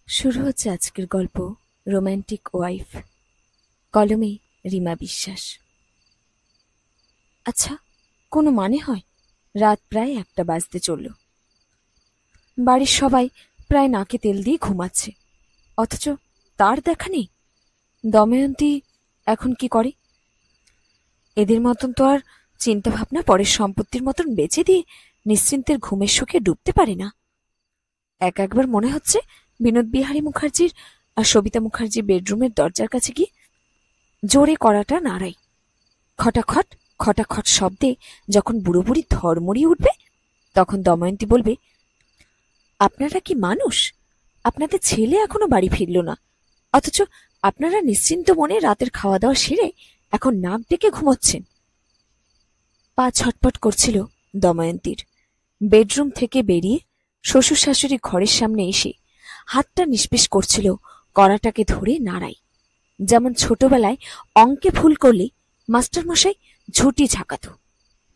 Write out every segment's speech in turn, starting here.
শুরু হচ্ছে আজকের গল্প রোম্যান্টিক ওয়াইফ। কলমে রিমা বিশ্বাস। আচ্ছা, কোনো মানে হয়? রাত প্রায় 1টা বাজতে চলল। বাড়ির সবাই প্রায় নাকে তেল দিয়ে ঘুমাচ্ছে, অথচ তার দেখা নেই। দময়ন্তী এখন কি করে? এদের মতন তো আর চিন্তা ভাবনা পরের সম্পত্তির মতন বেঁচে দিয়ে নিশ্চিন্তের ঘুমের সুখে ডুবতে পারে না। একবার মনে হচ্ছে বিনোদ বিহারী মুখার্জির আর সবিতা মুখার্জির বেডরুমের দরজার কাছে গিয়ে জোরে কড়াটা নাড়াই। খটাখট খটাখট শব্দে যখন বুড়ো বুড়ি ধড়মড়িয়ে উঠবে, তখন দময়ন্তী বলবে, আপনারা কি মানুষ? আপনাদের ছেলে এখনো বাড়ি ফিরল না, অথচ আপনারা নিশ্চিন্ত মনে রাতের খাওয়া দাওয়া সেরে এখন নাক ডেকে ঘুমোচ্ছেন। পা ছটপট করছিল দময়ন্তীর। বেডরুম থেকে বেরিয়ে শ্বশুর শাশুড়ি ঘরের সামনে এসে হাতটা নিষ্পিস করছিল কড়াটাকে ধরে নাড়াই, যেমন ছোটবেলায় অঙ্কে ভুল করলে মাস্টারমশাই ঝুঁটি ঝাঁকাত,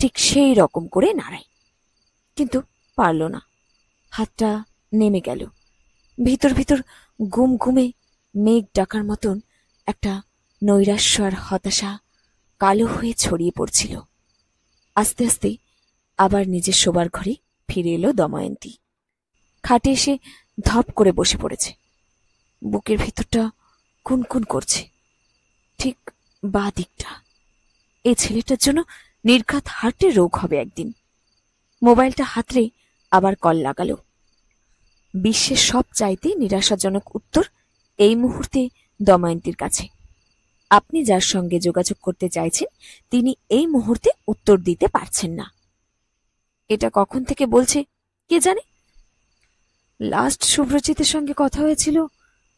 ঠিক সেই রকম করে নাড়াই। কিন্তু পারল না, হাতটা নেমে গেল। ভিতর ভিতর ঘুম ঘুমে মেঘ ডাকার মতন একটা নৈরাশ্য আর হতাশা কালো হয়ে ছড়িয়ে পড়ছিল। আস্তে আস্তে আবার নিজের শোবার ঘরে ফিরে এলো দময়ন্তী। খাটে এসে ধপ করে বসে পড়েছে। বুকের ভিতরটা কুনকুন করছে, ঠিক বাঁ দিকটা। এই ছেলেটার জন্য নির্ঘাত হার্টের রোগ হবে একদিন। মোবাইলটা হাতড়ে আবার কল লাগালো। বিশ্বের সব চাইতে নিরাশাজনক উত্তর এই মুহূর্তে দময়ন্তীর কাছে। আপনি যার সঙ্গে যোগাযোগ করতে চাইছেন তিনি এই মুহূর্তে উত্তর দিতে পারছেন না। এটা কখন থেকে বলছে কে জানে। লাস্ট শুভ্রজিতের সঙ্গে কথা হয়েছিল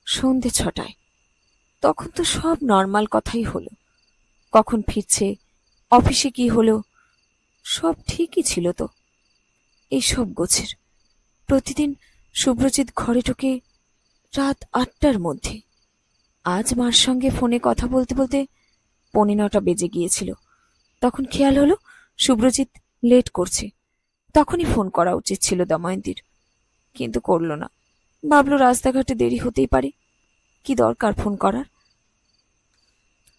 সন্ধে 6টায়। তখন তো সব নর্মাল কথাই হলো। কখন ফিরছে, অফিসে কি হলো, সব ঠিকই ছিল তো। এইসব গোছের প্রতিদিন শুভ্রজিৎ ঘরে ঢোকে রাত 8টার মধ্যে। আজ মার সঙ্গে ফোনে কথা বলতে বলতে 9:45 বেজে গিয়েছিল। তখন খেয়াল হলো শুভ্রজিৎ লেট করছে। তখনই ফোন করা উচিত ছিল দময়ন্তীর, কিন্তু করল না। ভাবলো রাস্তাঘাটে দেরি হতেই পারে, কি দরকার ফোন করার।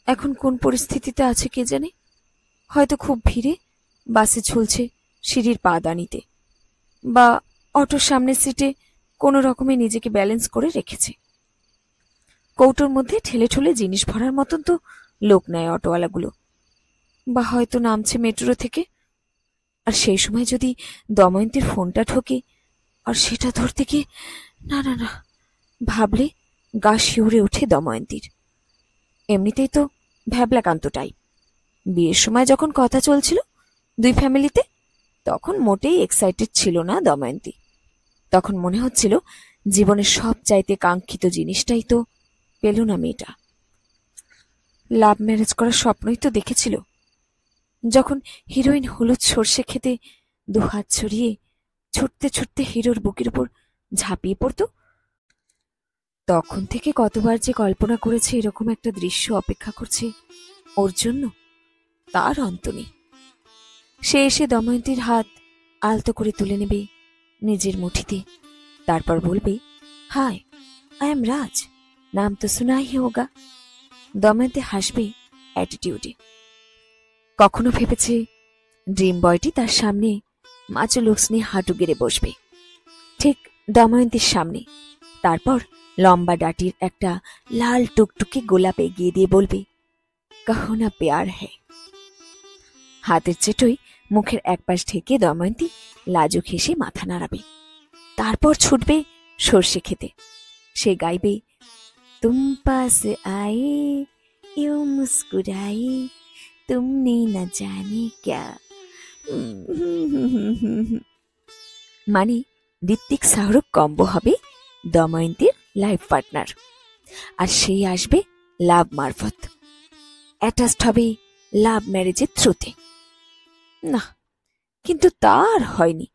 এখন কোন পরিস্থিতিতে আছে কে জানে। হয়তো খুব ভিড়ে বাসে ঝুলছে সিঁড়ির পাদানিতে, বা অটোর সামনের সিটে কোনো রকমে নিজেকে ব্যালেন্স করে রেখেছে। কৌটোর মধ্যে ঠেলে ঠুলে জিনিস ভরার মতন তো লোক নেয় অটোওয়ালাগুলো। বা হয়তো নামছে মেট্রো থেকে। আর সেই সময় যদি দময়ন্তীর ফোনটা ঢোকে আর সেটা ধরতে গিয়ে, না না না, ভাবলে গা শিউরে ওঠে দময়ন্তীর। এমনিতেই তো ভ্যাবলাকান্ত টাইপ। বিয়ের সময় যখন কথা চলছিল দুই ফ্যামিলিতে, তখন মোটেই এক্সাইটেড ছিল না দময়ন্তী। তখন মনে হচ্ছিল জীবনের সব চাইতে কাঙ্ক্ষিত জিনিসটাই তো পেল না মেয়েটা। লাভ ম্যারেজ করার স্বপ্নই তো দেখেছিল। যখন হিরোইন হলুদ সর্ষে খেতে দুহাত ছড়িয়ে ছুটতে ছুটতে হিরোর বুকের উপর ঝাঁপিয়ে পড়ত, তখন থেকে কতবার যে কল্পনা করেছে এরকম একটা দৃশ্য অপেক্ষা করছে ওর জন্য, তার অন্ত নেই। সে এসে দময়ন্তীর হাত আলতো করে তুলে নেবে নিজের মুঠিতে, তারপর বলবে, হাই, আই এম রাজ, নাম তো সুনা হি হোগা। দময়ন্তী হাসবে অ্যাটিটিউডে। কখনো ভেবেছে ড্রিম বয়টি তার সামনে মাচো লুকস নিয়ে হাঁটু গেড়ে বসবে, ঠিক দময়ন্তীর সামনে। তারপর লম্বা ডাটির একটা লাল টুকটুকে গোলাপ এগিয়ে দিয়ে বলবে, কাহো না প্যার হ্যায়। হাতের চেটোই মুখের একপাশ ঢেকে দময়ন্তী লাজুক হেসে মাথা নাড়াবে। তারপর ছুটবে সর্ষে খেতে। সে গাইবে, তুম পাস আয়ে ইউ মুস্কুরায়ে তুমনে না জানে ক্যা। মানে ঋত্বিক শাহরুখ কম্বো হবে দময়ন্তীর লাইফ পার্টনার। আর সেই আসবে লাভ মারফত, অ্যাটাচড হবে লাভ ম্যারেজের থ্রুতে। না, কিন্তু তার হয়নি।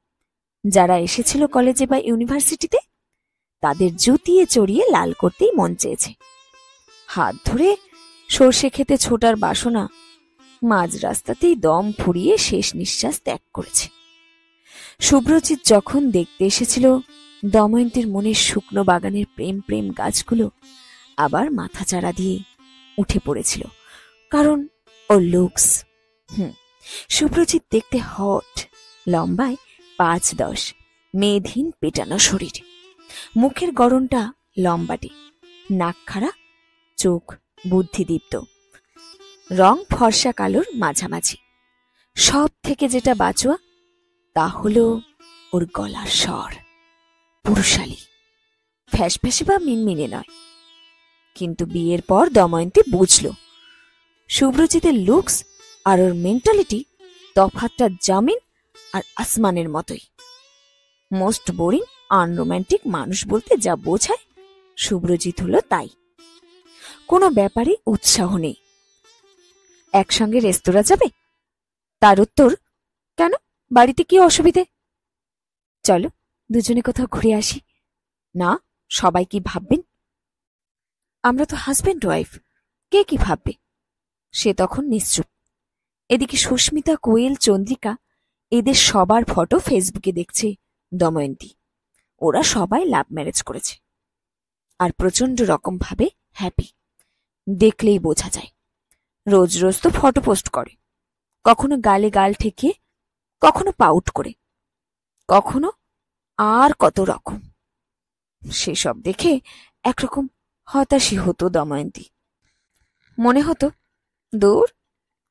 যারা এসেছিল কলেজে বা ইউনিভার্সিটিতে, তাদের জুতিয়ে চড়িয়ে লাল করতেই মন চেয়েছে। হাত ধরে সর্ষে খেতে ছোটার বাসনা মাঝ রাস্তাতেই দম ফুরিয়ে শেষ নিঃশ্বাস ত্যাগ করেছে। শুভ্রজিৎ যখন দেখতে এসেছিল দময়ন্তীর মনের শুকনো বাগানের প্রেম প্রেম গাছগুলো আবার মাথাচাড়া দিয়ে উঠে পড়েছিল, কারণ ওর লুকস। শুভ্রজিৎ দেখতে হট, লম্বায় 5'10", মেয়েধীন পেটানো শরীর, মুখের গড়নটা লম্বাটে, নাক খাড়া, চোখ বুদ্ধিদীপ্ত, রং ফর্সা কালোর মাঝামাঝি। সব থেকে যেটা বাঁচোয়া তা হলো ওর গলার স্বর, পুরুষালী, ফ্যাসফ্যাসে বা মিনমিনে নয়। কিন্তু বিয়ের পর দময়ন্তী বুঝল শুভ্রজিতের লুকস আর ওর মেন্টালিটি তফাৎটা জামিন আর আসমানের মতোই। মোস্ট বোরিং আনরোম্যান্টিক মানুষ বলতে যা বোঝায় শুভ্রজিৎ হলো তাই। কোনো ব্যাপারে উৎসাহ নেই। একসঙ্গে রেস্তোরাঁ যাবে? তার উত্তর, কেন, বাড়িতে কি অসুবিধে? চলো দুজনে কোথাও ঘুরে আসি। না, সবাই কি ভাববেন? আমরা তো হাজব্যান্ড ওয়াইফ, কে কি ভাববে? সে তখন নিশ্চুপ। এদিকে সুস্মিতা, কোয়েল, চন্দ্রিকা এদের সবার ফটো ফেসবুকে দেখছে দময়ন্তী। ওরা সবাই লাভ ম্যারেজ করেছে আর প্রচন্ড রকম ভাবে হ্যাপি, দেখলেই বোঝা যায়। রোজ রোজ তো ফটো পোস্ট করে, কখনো গালে গাল ঠেকিয়ে, কখনো পাউট করে, কখনো আর কত রকম। সেসব দেখে একরকম হতাশই হতো দময়ন্তী। মনে হতো, দূর,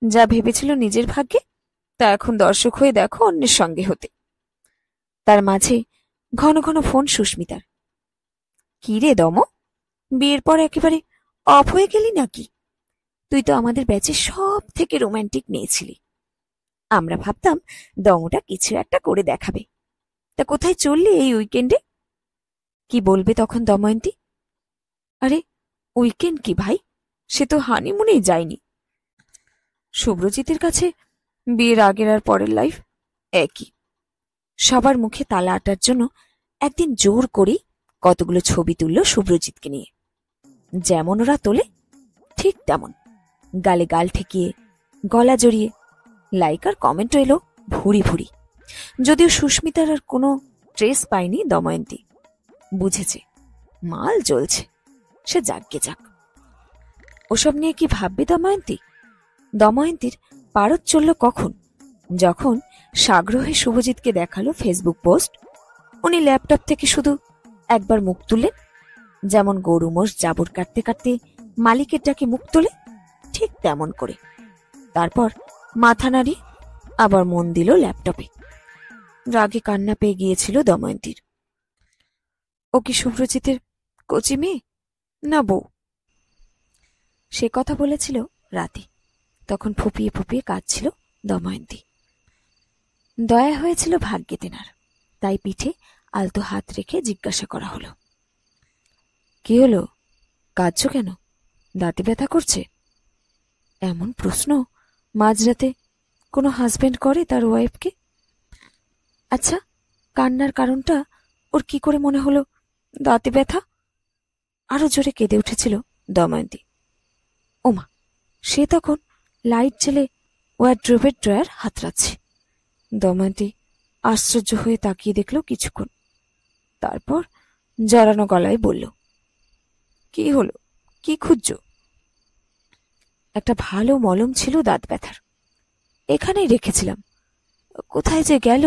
যা ভেবেছিল নিজের ভাগ্যে তা এখন দর্শক হয়ে দেখো অন্যের সঙ্গে হতে। তার মাঝে ঘন ঘন ফোন সুস্মিতার। কি রে দম, বিয়ের পর একেবারে অফ হয়ে গেলি নাকি? তুই তো আমাদের ব্যাচে সব থেকে রোম্যান্টিক মেয়েছিলি। আমরা ভাবতাম দমটা কিছু একটা করে দেখাবে। তা কোথায় চললি এই উইকেন্ডে? কি বলবে তখন দময়ন্তী? আরে উইকেন্ড কি ভাই, সে তো হানিমুনেই যায়নি। শুভ্রজিতের কাছে বিয়ের আগের আর পরের লাইফ একই। সবার মুখে তালা আটার জন্য একদিন জোর করেই কতগুলো ছবি তুলল শুভ্রজিৎকে নিয়ে। যেমন ওরা তোলে ঠিক তেমন, গালে গাল ঠেকিয়ে, গলা জড়িয়ে। লাইক আর কমেন্টও এলো ভুরি ভুরি। যদিও সুস্মিতার আর কোনো ট্রেস পায়নি দময়ন্তী। বুঝেছে মাল জ্বলছে, সে যাকগে যাক। ওসব নিয়ে কি ভাববে দময়ন্তী? দময়ন্তীর পারদ চলল কখন, যখন সাগ্রহে শুভজিৎকে দেখালো ফেসবুক পোস্ট। উনি ল্যাপটপ থেকে শুধু একবার মুখ তুললেন, যেমন গরু মোষ জাবর কাটতে কাটতে মালিকের ডাকে মুখ তোলে, ঠিক তেমন করে। তারপর মাথা নাড়ি আবার মন দিল ল্যাপটপে। রাগে কান্না পেয়ে গিয়েছিল দময়ন্তীর। ও কি শুভ্রজিতের কচি মেয়ে না বউ? সে কথা বলেছিল রাতে, তখন ফুপিয়ে ফুপিয়ে কাঁদছিল দময়ন্তী। দয়া হয়েছিল ভাগ্যে তেনার, তাই পিঠে আলতো হাত রেখে জিজ্ঞাসা করা হলো, কি হলো, কাঁদছ কেন, দাঁতে ব্যথা করছে? এমন প্রশ্ন মাঝরাতে কোনো হাজবেন্ড করে তার ওয়াইফকে? আচ্ছা, কান্নার কারণটা ওর কি করে মনে হলো দাঁতে ব্যথা? আরো জোরে কেঁদে উঠেছিল দময়ন্তী। ওমা, সে তখন লাইট জ্বেলে ওয়ারড্রোবের ড্রয়ার হাতড়াচ্ছে। দময়ন্তী আশ্চর্য হয়ে তাকিয়ে দেখল কিছুক্ষণ, তারপর জড়ানো গলায় বলল, কি হলো, কি খুঁজছো? একটা ভালো মলম ছিল দাঁত ব্যথার, এখানেই রেখেছিলাম, কোথায় যে গেল?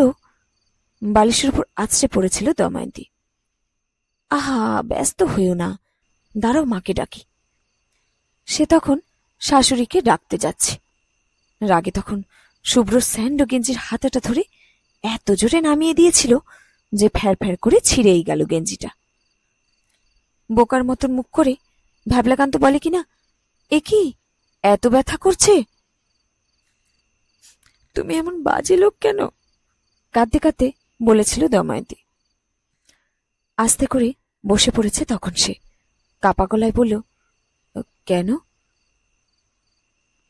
বালিশের উপর আছড়ে পড়েছিল দময়ন্তী। আহা, ব্যস্ত হইও না, দাঁড়াও মাকে ডাকি। সে তখন শাশুড়িকে ডাকতে যাচ্ছে। রাগে তখন শুভ্র স্যান্ডো গেঞ্জির হাতাটা ধরে এত জোরে নামিয়ে দিয়েছিল যে ফ্যার ফ্যার করে ছিঁড়েই গেল গেঞ্জিটা। বোকার মতন মুখ করে ভ্যাবলাকান্ত বলে কিনা, এ কি, এত ব্যথা করছে? তুমি এমন বাজে লোক কেন? কাঁদতে কাঁদতে বলেছিল দময়ন্তী। আস্তে করে বসে পড়েছে তখন সে, কাপা গলায় বলল, কেন,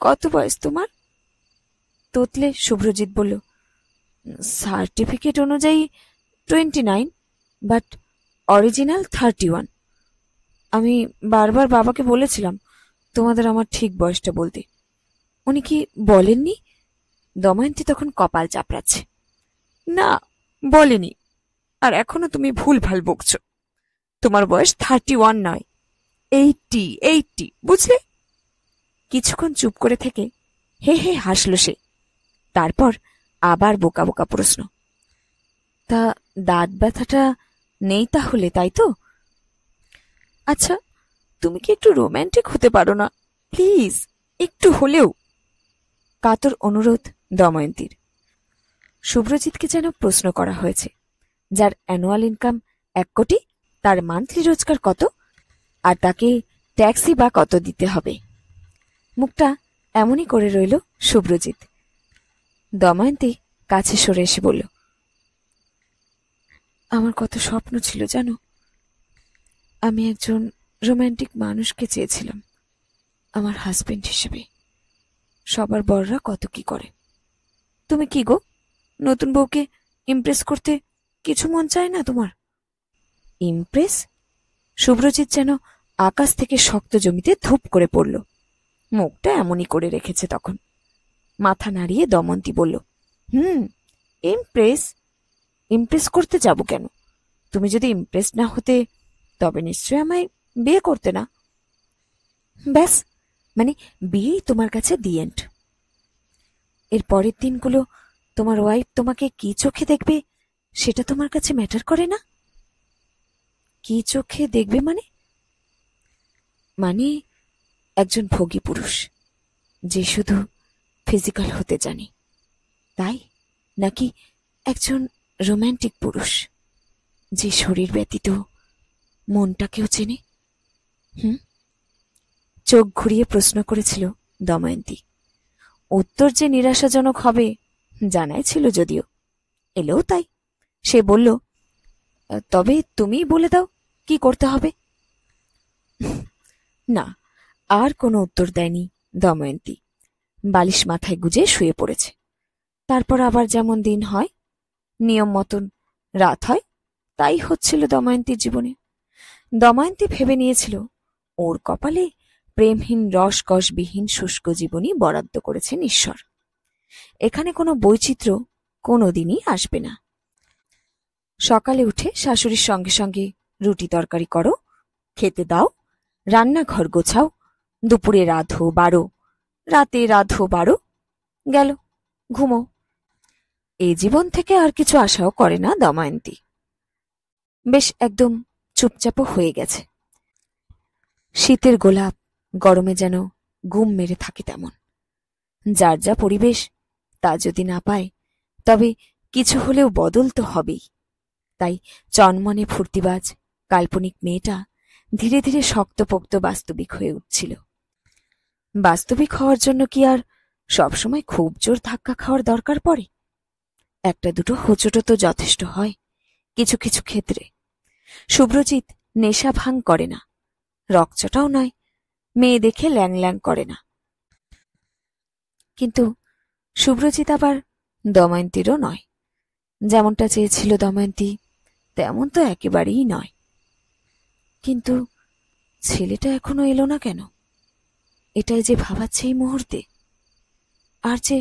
কত বয়স তোমার? তোতলে শুভ্রজিৎ বলল, সার্টিফিকেট অনুযায়ী 29, বাট অরিজিনাল 31। আমি বারবার বাবাকে বলেছিলাম তোমাদের আমার ঠিক বয়সটা বলতে, উনি কি বলেননি? দময়ন্তী তখন কপাল চাপড়াচ্ছে। না, বলেনি। আর এখনো তুমি ভুলভাল বকছো। তোমার বয়স 31 নয়, 80, বুঝলে? কিছুক্ষণ চুপ করে থেকে হে হে হাসল সে। তারপর আবার বোকা বোকা প্রশ্ন, তা দাঁত ব্যথাটা নেই তাহলে, তাই তো? আচ্ছা, তুমি কি একটু রোম্যান্টিক হতে পারো না প্লিজ, একটু হলেও? কাতর অনুরোধ দময়ন্তীর। শুভ্রজিৎকে যেন প্রশ্ন করা হয়েছে। যার অ্যানুয়াল ইনকাম 1 কোটি, তার মান্থলি রোজগার কত, আর তাকে ট্যাক্সি বা কত দিতে হবে। মুখটা এমনই করে রইল শুভ্রজিৎ। দময়ন্তী কাছে সরে এসে বলল, আমার কত স্বপ্ন ছিল জানো। আমি একজন রোম্যান্টিক মানুষকে চেয়েছিলাম আমার হাজবেন্ড হিসেবে। সবার বড়রা কত কি করে। তুমি কি গো, নতুন বউকে ইমপ্রেস করতে কিছু মন চায় না তোমার? ইমপ্রেস? শুভ্রজিৎ যেন আকাশ থেকে শক্ত জমিতে ধূপ করে পড়ল। মুখটা এমনই করে রেখেছে তখন। মাথা নাড়িয়ে দমন্তী বলল, ইমপ্রেস? ইমপ্রেস করতে যাব কেন? তুমি যদি ইমপ্রেস না হতে তবে নিশ্চয় আমায় বিয়ে করতে না। ব্যাস, মানে বিয়েই তোমার কাছে দি এন্ড। এর পরের দিনগুলো তোমার ওয়াইফ তোমাকে কি চোখে দেখবে সেটা তোমার কাছে ম্যাটার করে না? কি চোখে দেখবে মানে? মানে একজন ভোগী পুরুষ যে শুধু ফিজিক্যাল হতে জানে, তাই? নাকি একজন রোম্যান্টিক পুরুষ যে শরীর ব্যতীত মনটাকেও চেনে? চোখ ঘুরিয়ে প্রশ্ন করেছিল দময়ন্তী। উত্তর যে নিরাশাজনক হবে জানাই ছিল যদিও, এলেও তাই। সে বলল, তবে তুমিই বলে দাও কি করতে হবে। না, আর কোনো উত্তর দেয়নি দময়ন্তী। বালিশ মাথায় গুজে শুয়ে পড়েছে। তারপর আবার যেমন দিন হয়, নিয়ম মতন রাত হয়, তাই হচ্ছিল দময়ন্তীর জীবনে। দময়ন্তী ভেবে নিয়েছিল ওর কপালে প্রেমহীন রসকসবিহীন শুষ্ক জীবনী বরাদ্দ করেছেন ঈশ্বর। এখানে কোনো বৈচিত্র্য কোনোদিনই আসবে না। সকালে উঠে শাশুড়ির সঙ্গে সঙ্গে রুটি তরকারি করো, খেতে দাও, রান্নাঘর গোছাও, দুপুরে রাঁধো বাড়ো, রাতে রাঁধো বাড়ো, গেল ঘুমো। এই জীবন থেকে আর কিছু আশাও করে না দময়ন্তী। বেশ একদম চুপচাপও হয়ে গেছে। শীতের গোলাপ গরমে যেন গুম মেরে থাকে তেমন। যার যা পরিবেশ তা যদি না পায় তবে কিছু হলেও বদল তো হবেই। তাই চনমনে ফুর্তিবাজ কাল্পনিক মেয়েটা ধীরে ধীরে শক্তপোক্ত বাস্তবিক হয়ে উঠছিল। বাস্তবিক হওয়ার জন্য কি আর সবসময় খুব জোর ধাক্কা খাওয়ার দরকার পড়ে? একটা দুটো হোঁচটো তো যথেষ্ট হয় কিছু কিছু ক্ষেত্রে। শুভ্রজিৎ নেশা ভাঙ করে না, রকচটাও নয়, মেয়ে দেখে ল্যাং ল্যাং করে না। কিন্তু শুভ্রজিৎ আবার দময়ন্তীরও নয়। যেমনটা চেয়েছিল দময়ন্তী তেমন তো একেবারেই নয়। কিন্তু ছেলেটা এখনো এলো না কেন? এটাই যে ভাবাচ্ছে এই মুহূর্তে। আর যে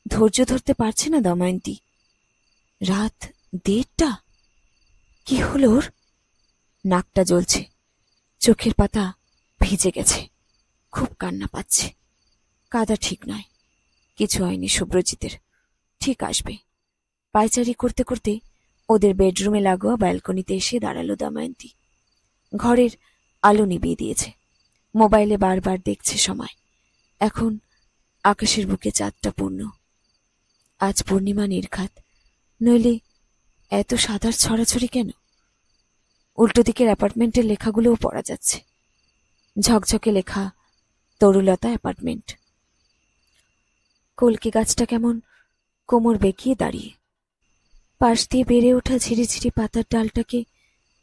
ধৈর্য ধরতে পারছে না দময়ন্তী। রাত 1:30। কি হলো ওর? নাকটা জ্বলছে, চোখের পাতা ভিজে গেছে, খুব কান্না পাচ্ছে। কাঁদা ঠিক নয়, কিছু হয়নি শুভ্রজিতের, ঠিক আসবে। পায়চারি করতে করতে ওদের বেডরুমে লাগোয়া ব্যালকনিতে এসে দাঁড়ালো দময়ন্তী। ঘরের আলো নিভিয়ে দিয়েছে। মোবাইলে বারবার দেখছে সময়। এখন আকাশের বুকে চাঁদটা পূর্ণ। আজ পূর্ণিমা নির্ঘাত, নইলে এত সাদার ছড়াছড়ি কেন? উল্টো দিকের অ্যাপার্টমেন্টের লেখাগুলোও পড়া যাচ্ছে। ঝকঝকে লেখা, তরুলতা অ্যাপার্টমেন্ট। কলকে গাছটা কেমন কোমর বেঁকিয়ে দাঁড়িয়ে। পাশ দিয়ে বেড়ে ওঠা ঝিরিঝিরি পাতার ডালটাকে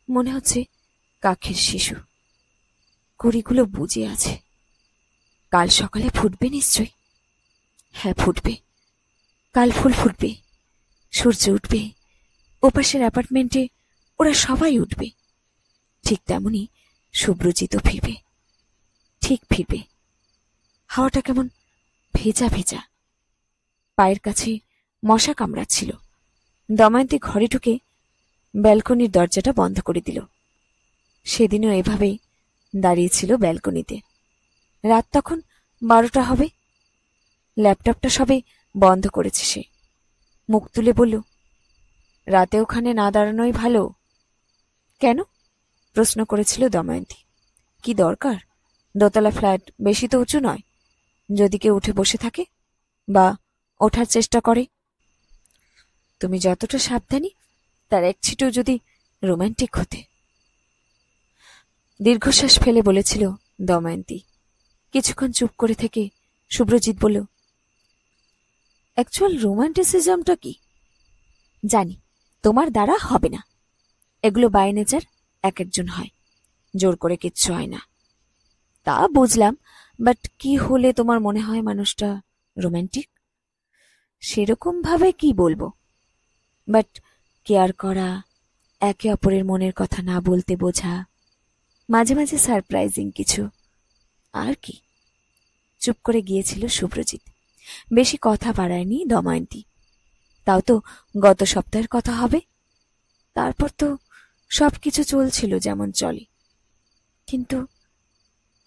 মনে হচ্ছে কাকের শিশু। কুড়িগুলো বুজে আছে। কাল সকালে ফুটবে নিশ্চয়। হ্যাঁ, ফুটবে। কাল ফুল ফুটবে, সূর্য উঠবে, ওপাশের অ্যাপার্টমেন্টে ওরা সবাই উঠবে। ঠিক তেমনি শুভ্রজিৎও ফিরবে, ঠিক ফিরবে। হাওয়াটা কেমন ভেজা ভেজা। পায়ের কাছে মশা কামড়াচ্ছিল। দময়ন্তী ঘরে ঢুকে ব্যালকনির দরজাটা বন্ধ করে দিল। সেদিনও এভাবেই দাঁড়িয়েছিল ব্যালকনিতে। রাত তখন 12টা হবে। ল্যাপটপটা সবে বন্ধ করেছে সে। মুখ তুলে বলল, রাতে ওখানে না দাঁড়ানোই ভালো। কেন? প্রশ্ন করেছিল দময়ন্তী। কি দরকার? দোতলা ফ্ল্যাট বেশি তো উঁচু নয়। যদি কেউ উঠে বসে থাকে বা ওঠার চেষ্টা করে, তুমি যতটা সাবধানী তার এক ছিটেও যদি রোমান্টিক হতে। দীর্ঘশ্বাস ফেলে বলেছিল দময়ন্তী। কিছুক্ষণ চুপ করে থেকে শুভ্রজিৎ বলল, অ্যাকচুয়াল রোমান্টিসিজমটা কি? জানি তোমার দ্বারা হবে না। এগুলো বাই নেচার এক একজন হয়, জোর করে কিচ্ছু হয় না। তা বুঝলাম, বাট কি হলে তোমার মনে হয় মানুষটা রোমান্টিক? সেরকম ভাবে কি বলবো, বাট কেয়ার করা, একে অপরের মনের কথা না বলতে বোঝা, মাঝে মাঝে সারপ্রাইজিং কিছু, আর কি। চুপ করে গিয়েছিল শুভ্রজিৎ। বেশি কথা বাড়ায়নি দময়ন্তী। তাও তো গত সপ্তাহের কথা হবে। তারপর তো সবকিছু চলছিল যেমন চলে, কিন্তু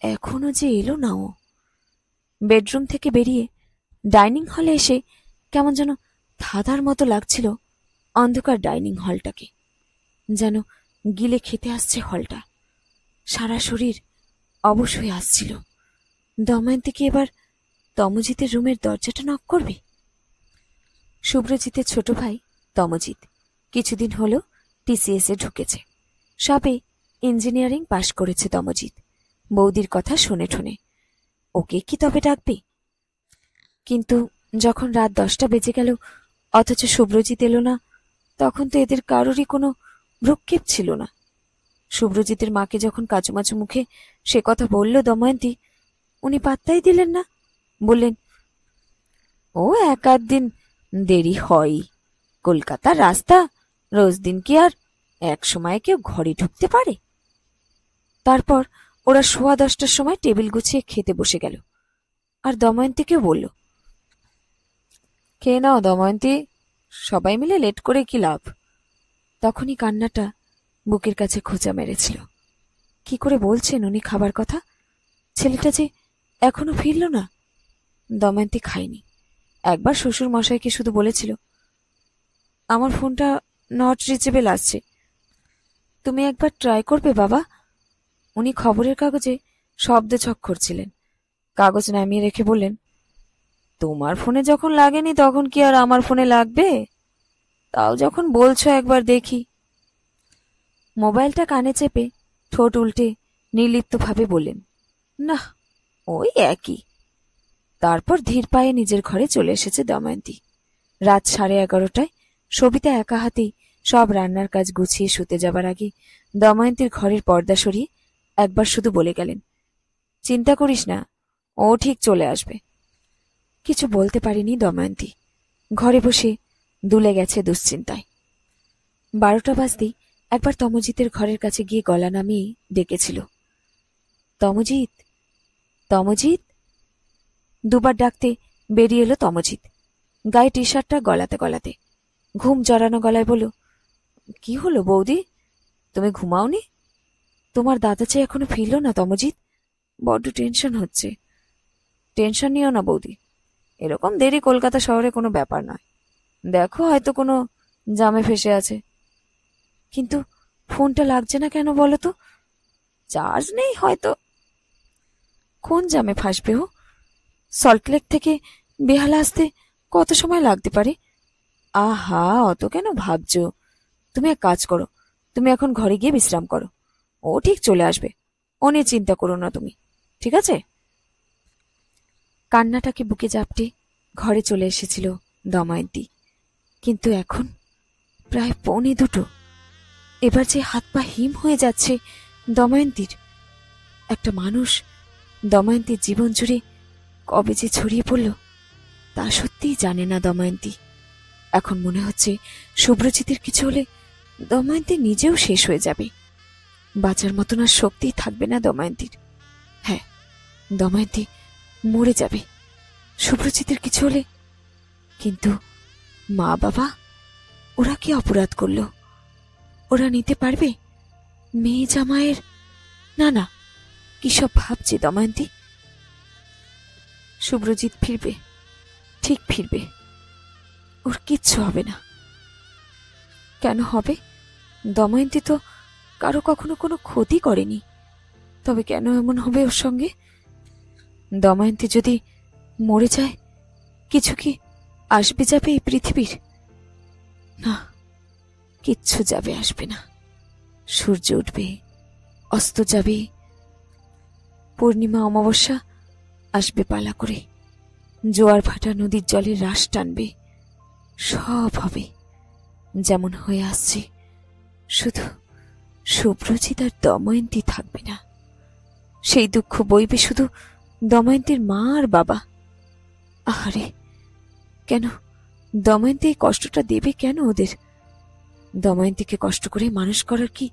এখনো যে এলো না ও। বেডরুম থেকে বেরিয়ে ডাইনিং হলে এসে কেমন যেন ধাঁধার মতো লাগছিল অন্ধকার ডাইনিং হলটাকে। যেন গিলে খেতে আসছে হলটা। সারা শরীর অবশ হয়ে আসছিল। দময়ন্তীকে এবার তমজিতের রুমের দরজাটা নক করবে। শুভ্রজিতের ছোট ভাই তমজিৎ কিছুদিন হলো টিসিএস এ ঢুকেছে। সবে ইঞ্জিনিয়ারিং পাশ করেছে তমজিৎ। বৌদির কথা শুনে ঠুনে ওকে কি তবে ডাকবে? কিন্তু যখন রাত 10টা বেজে গেল অথচ শুভ্রজিৎ এলো না, তখন তো এদের কারোরই কোনো ভ্রুক্ষেপ ছিল না। শুভ্রজিতের মাকে যখন কাচুমাচু মুখে সে কথা বলল দময়ন্তী, উনি পাত্তাই দিলেন না। বললেন, ও এক আধ দিন দেরি হয়, কলকাতার রাস্তা, রোজ দিন কি আর এক সময় কেউ ঘরে ঢুকতে পারে? তারপর ওরা 10:15টার সময় টেবিল গুছিয়ে খেতে বসে গেল। আর দময়ন্তীকেও বলল, খেয়ে নাও দময়ন্তী, সবাই মিলে লেট করে কি লাভ। তখনই কান্নাটা বুকের কাছে খোঁচা মেরেছিল। কি করে বলছেন উনি খাবার কথা? ছেলেটা যে এখনো ফিরল না। দময়ন্তী খায়নি। একবার শ্বশুর মশাইকে শুধু বলেছিল, আমার ফোনটা নট রিচেবল আসছে, তুমি একবার ট্রাই করবে বাবা? উনি খবরের কাগজে শব্দ ছক করছিলেন। কাগজ নামিয়ে রেখে বললেন, তোমার ফোনে যখন লাগেনি তখন কি আর আমার ফোনে লাগবে? তাও যখন বলছো একবার দেখি। মোবাইলটা কানে চেপে ঠোঁট উল্টে নির্লিপ্তভাবে বললেন, না, ওই একই। তারপর ধীর পায়ে নিজের ঘরে চলে এসেছে দময়ন্তী। রাত 11:30টায় সবিতা একা হাতেই সব রান্নার কাজ গুছিয়ে শুতে যাবার আগে দময়ন্তীর ঘরের পর্দা সরিয়ে একবার শুধু বলে গেলেন, চিন্তা করিস না, ও ঠিক চলে আসবে। কিছু বলতে পারেনি দময়ন্তী। ঘরে বসে দুলে গেছে দুশ্চিন্তায়। 12টা বাজতেই একবার তমজিতের ঘরের কাছে গিয়ে গলা নামিয়ে ডেকেছিল, তমজিৎ, তমজিৎ। দুবার ডাকতে বেরিয়ে এলো তমজিৎ, গায়ে টি শার্টটা গলাতে গলাতে। ঘুম জড়ানো গলায় বলল, কি হলো বৌদি, তুমি ঘুমাওনি? তোমার দাদা চেয়ে এখনো ফিরল না তমজিৎ, বড্ড টেনশন হচ্ছে। টেনশন নিও না বৌদি, এরকম দেরি কলকাতা শহরে কোনো ব্যাপার নয়। দেখো হয়তো কোনো জামে ফেসে আছে। কিন্তু ফোনটা লাগছে না কেন বলো তো? চার্জ নেই হয়তো। কোন জামে ফাঁসবে ও? সল্টলেক থেকে বেহালা আসতে কত সময় লাগতে পারে? আহা, অত কেন ভাবছো? তুমি এক কাজ করো, তুমি এখন ঘরে গিয়ে বিশ্রাম করো, ও ঠিক চলে আসবে। ও নিয়ে চিন্তা করো না তুমি, ঠিক আছে? কান্নাটাকে বুকে জাপটে ঘরে চলে এসেছিল দময়ন্তী। কিন্তু এখন প্রায় 1:45। এবার যে হাত পা হিম হয়ে যাচ্ছে দময়ন্তীর। একটা মানুষ দময়ন্তীর জীবন জুড়ে কবে যে ছড়িয়ে পড়ল তা সত্যিই জানে না দময়ন্তী। এখন মনে হচ্ছে শুভ্রজিতের কিছু হলে দময়ন্তী নিজেও শেষ হয়ে যাবে। বাঁচার মতন আর শক্তিই থাকবে না দময়ন্তীর। হ্যাঁ, দময়ন্তী মরে যাবে শুভ্রজিতের কিছু হলে। কিন্তু মা বাবা, ওরা কি অপরাধ করল? ওরা নিতে পারবে? মেয়ে জামাইয়ের? না না, কি সব ভাবছে দময়ন্তী। শুভ্রজিৎ ফিরবে, ঠিক ফিরবে, ওর কিচ্ছু হবে না। কেন হবে? দময়ন্তী তো কারো কখনো কোনো ক্ষতি করেনি, তবে কেন এমন হবে ওর সঙ্গে? দময়ন্তী যদি মরে যায়, কিছু কি আসবে যাবে এই পৃথিবীর? না, কিচ্ছু যাবে আসবে না। সূর্য উঠবে, অস্ত যাবে, পূর্ণিমা অমাবস্যা আসবে পালা করে, জোয়ার ভাটা নদীর জলে রাশ টানবে, সব হবে যেমন হয়ে আসছে। শুধু শুভ্রজিৎ আর দময়ন্তী থাকবে না। সেই দুঃখ বইবে শুধু দময়ন্তীর মা আর বাবা। আহারে, কেন দময়ন্তী এই কষ্টটা দেবে কেন ওদের? দময়ন্তীকে কষ্ট করে মানুষ করার কি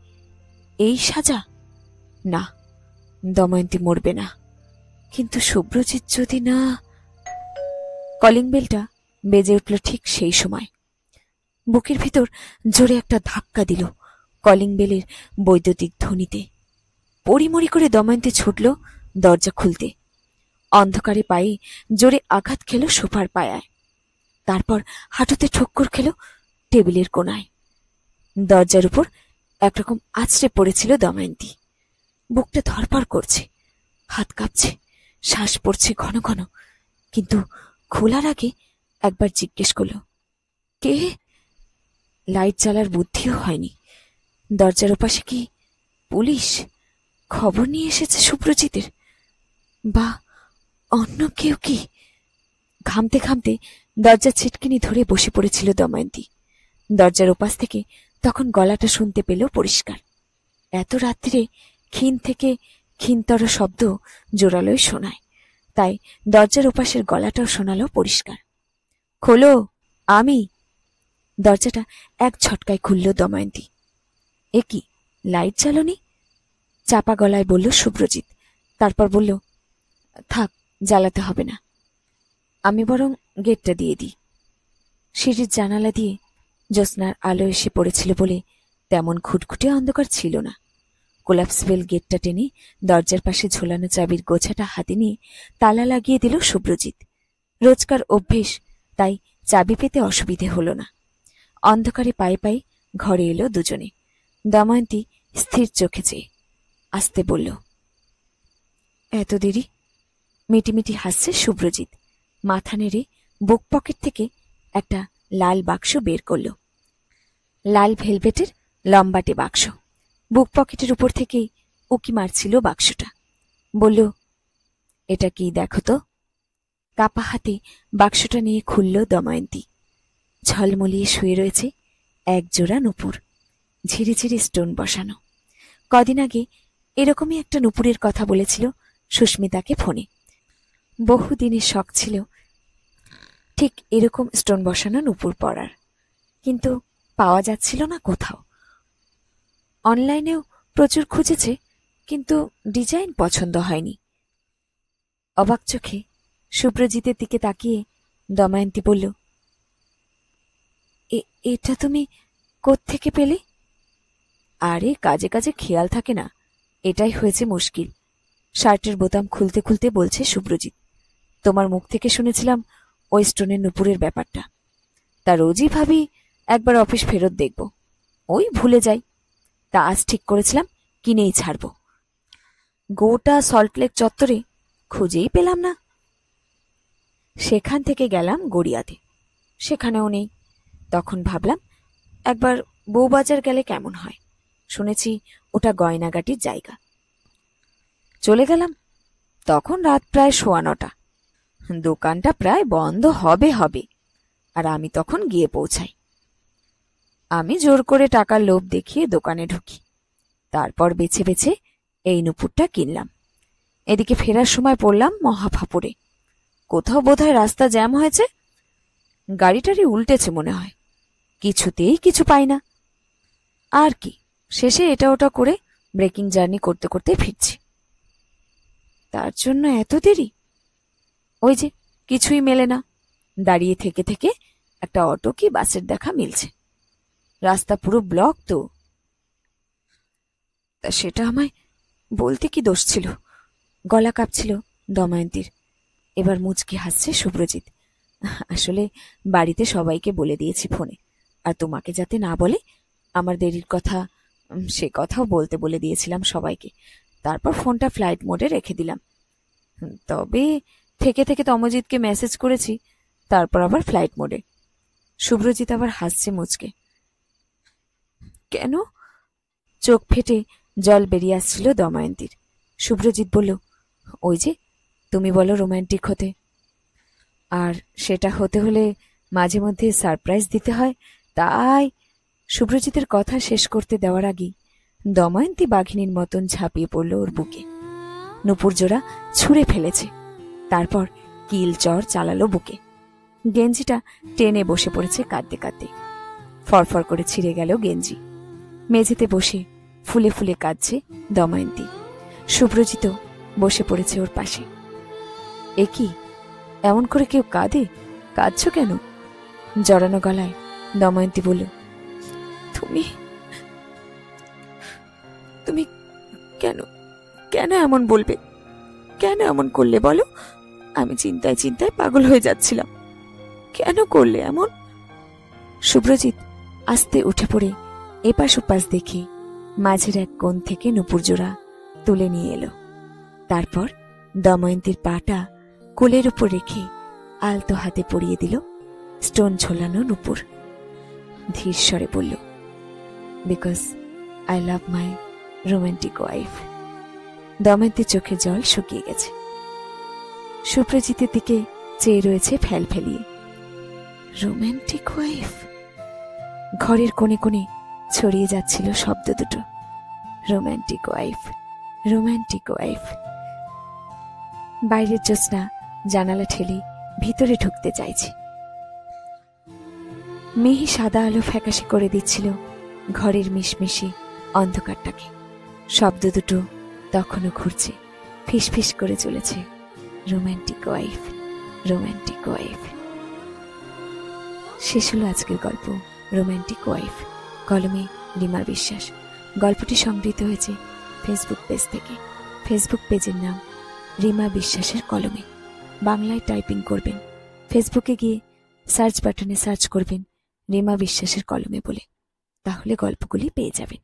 এই সাজা? না, দময়ন্তী মরবে না। কিন্তু শুভ্রজিৎ যদি না... কলিং বেলটা বেজে উঠল ঠিক সেই সময়। বুকের ভিতর জোরে একটা ধাক্কা দিল কলিং বেলের বৈদ্যুতিক ধ্বনিতে। পড়িমড়ি করে দময়ন্তী ছুটল দরজা খুলতে। অন্ধকারে পায়ে জোরে আঘাত খেল সোফার পায়ায়, তারপর হাঁটুতে ঠক্কর খেল টেবিলের কোনায়। দরজার উপর একরকম আছড়ে পড়েছিল দময়ন্তী। বুকটা ধরপড় করছে, হাত কাঁপছে, শ্বাস পড়ছে ঘন ঘন। কিন্তু খোলার আগে একবার জিজ্ঞেস করল, কে? লাইট জ্বালার বুদ্ধিও হয়নি। দরজার ওপাশে কি পুলিশ? খবর নিয়ে এসেছে শুভ্রজিতের? বা অন্য কেউ কি? ঘামতে ঘামতে দরজার ছিটকিনি ধরে বসে পড়েছিল দময়ন্তী। দরজার ওপাশ থেকে তখন গলাটা শুনতে পেল পরিষ্কার। এত রাত্রিরে ক্ষীণ থেকে ক্ষীণতর শব্দ জোরালোই শোনায়, তাই দরজার ওপাশের গলাটাও শোনালো পরিষ্কার। খোলো, আমি। দরজাটা এক ঝটকায় খুলল দময়ন্তী। এ কি, লাইট জ্বালনি? চাপা গলায় বলল শুভ্রজিৎ। তারপর বলল, থাক, জ্বালাতে হবে না, আমি বরং গেটটা দিয়ে দিই। সিঁড়ির জানালা দিয়ে জ্যোৎস্নার আলো এসে পড়েছিল বলে তেমন খুটখুটে অন্ধকার ছিল না। কোলাপসিবল গেটটা টেনে দরজার পাশে ঝোলানো চাবির গোছাটা হাতে নিয়ে তালা লাগিয়ে দিল শুভ্রজিৎ। রোজকার অভ্যেস, তাই চাবি পেতে অসুবিধে হল না। অন্ধকারে পায়ে পায়ে ঘরে এলো দুজনে। দময়ন্তী স্থির চোখে চেয়ে আস্তে বলল, এত দেরি? মিটিমিটি হাসছে শুভ্রজিৎ। মাথা নেড়ে বুক পকেট থেকে একটা লাল বাক্স বের করল। লাল ভেলভেটের লম্বাটে বাক্স। বুক পকেটের উপর থেকেই উকি মারছিল বাক্সটা। বলল, এটা কি দেখো তো। কাপা হাতে বাক্সটা নিয়ে খুলল দময়ন্তী। ঝলমলিয়ে শুয়ে রয়েছে এক জোড়া নুপুর, ঝিরে ঝিরে স্টোন বসানো। কদিন আগে এরকমই একটা নুপুরের কথা বলেছিল সুস্মিতাকে ফোনে। বহুদিনের শখ ছিল ঠিক এরকম স্টোন বসানো নুপুর পরার, কিন্তু পাওয়া যাচ্ছিল না কোথাও। অনলাইনেও প্রচুর খুঁজেছে, কিন্তু ডিজাইন পছন্দ হয়নি। অবাক চোখে শুভ্রজিতের দিকে তাকিয়ে দময়ন্তী বলল, এটা তুমি কোত্থেকে পেলে? আরে কাজে কাজে খেয়াল থাকে না, এটাই হয়েছে মুশকিল। শার্টের বোতাম খুলতে খুলতে বলছে শুভ্রজিৎ, তোমার মুখ থেকে শুনেছিলাম ওই স্টোনের নুপুরের ব্যাপারটা। তা রোজই ভাবি একবার অফিস ফেরত দেখব, ওই ভুলে যাই। তা আজ ঠিক করেছিলাম কিনেই ছাড়ব। গোটা সল্টলেক চত্বরে খুঁজেই পেলাম না। সেখান থেকে গেলাম গড়িয়াতে, সেখানেও নেই। তখন ভাবলাম একবার বউবাজার গেলে কেমন হয়, শুনেছি ওটা গয়নাগাটির জায়গা। চলে গেলাম, তখন রাত প্রায় 9:15। দোকানটা প্রায় বন্ধ হবে হবে, আর আমি তখন গিয়ে পৌঁছাই। আমি জোর করে টাকার লোভ দেখিয়ে দোকানে ঢুকি। তারপর বেছে বেছে এই নুপুরটা কিনলাম। এদিকে ফেরার সময় পড়লাম মহাফাপড়ে। কোথাও বোধহয় রাস্তা জ্যাম হয়েছে, গাড়িটারি উল্টেছে মনে হয়। কিছুতেই কিছু পাই না। আর কি, শেষে এটা ওটা করে ব্রেকিং জার্নি করতে করতে ফিরছি। তার জন্য এত দেরি? ওই যে কিছুই মেলে না। দাঁড়িয়ে থেকে থেকে একটা অটো কি বাসের দেখা মিলছে। রাস্তা পুরো ব্লক তো, তা সেটা আমায় বলতে কি দোষ ছিল? গলা কাঁপছিল দময়ন্তীর। এবার মুচকি হাসছে শুভ্রজিৎ। আসলে বাড়িতে সবাইকে বলে দিয়েছি ফোনে, আর তোমাকে যাতে না বলে আমার দেরির কথা, সে কথাও বলতে বলে দিয়েছিলাম সবাইকে। তারপর ফোনটা ফ্লাইট মোডে রেখে দিলাম। তবে থেকে থেকে তমজিৎকে মেসেজ করেছি, তারপর আবার ফ্লাইট মোডে। শুভ্রজিৎ আবার হাসছে মুচকে। কেন? চোখ ফেটে জল বেরিয়ে আসছিল দময়ন্তীর। শুভ্রজিৎ বলল, ওই যে তুমি বলো রোম্যান্টিক হতে, আর সেটা হতে হলে মাঝে মধ্যে সারপ্রাইজ দিতে হয়, তাই। শুভ্রজিতের কথা শেষ করতে দেওয়ার আগেই দময়ন্তী বাঘিনীর মতন ঝাঁপিয়ে পড়ল ওর বুকে। নুপুর জোড়া ছুঁড়ে ফেলেছে, তারপর কিল চর চালালো বুকে। গেঞ্জিটা টেনে বসে পড়েছে কাঁদতে কাঁদতে। ফরফর করে ছিঁড়ে গেল গেঞ্জি। মেঝেতে বসে ফুলে ফুলে কাঁদছে দময়ন্তী। শুভ্রজিৎ বসে পড়েছে ওর পাশে। এ কি, এমন করে কেউ কাঁদে? কাঁদছ কেন? জড়ানো গলায় দময়ন্তী বলল, তুমি তুমি কেন কেন এমন বলবে? কেন এমন করলে বলো? আমি চিন্তায় চিন্তায় পাগল হয়ে যাচ্ছিলাম। কেন করলে এমন? শুভ্রজিৎ আস্তে উঠে পড়ে এপাশ ওপাশ দেখে মাঝের এক কোণ থেকে নুপুর জোড়া তুলে নিয়ে এলো। তারপর দময়ন্তীর পাটা কোলের উপর রেখে আলতো হাতে পরিয়ে দিল স্টোন ঝোলানো নুপুর। ধীর স্বরে বলল, because I love my romantic wife. দময়ন্তীর চোখের জল শুকিয়ে গেছে। শুভ্রজিতের দিকে চেয়ে রয়েছে ফেল ফেলিয়ে। Romantic wife? ঘরের কোণে কোণে ছড়িয়ে যাচ্ছিল শব্দ দুটো, রোম্যান্টিক ওয়াইফ, রোম্যান্টিক ওয়াইফ। বাইরের জ্যোৎস্না জানালা ঠেলে ভিতরে ঢুকতে চাইছে। মেহি সাদা আলো ফ্যাকাশে করে দিচ্ছিল ঘরের মিশমিশি অন্ধকারটাকে। শব্দ দুটো তখনও ঘুরছে, ফিসফিস করে চলেছে, রোম্যান্টিক ওয়াইফ, রোম্যান্টিক ওয়াইফ। শেষ হলো আজকের গল্প রোম্যান্টিক ওয়াইফ, কলমে রিমা বিশ্বাস। গল্পটি সংগৃহীত হয়েছে ফেসবুক পেজ থেকে। ফেসবুক পেজের নাম রিমা বিশ্বাসের কলমে। বাংলায় টাইপিং করবেন, ফেসবুকে গিয়ে সার্চ বাটনে সার্চ করবেন রিমা বিশ্বাসের কলমে বলে, তাহলে গল্পগুলি পেয়ে যাবেন।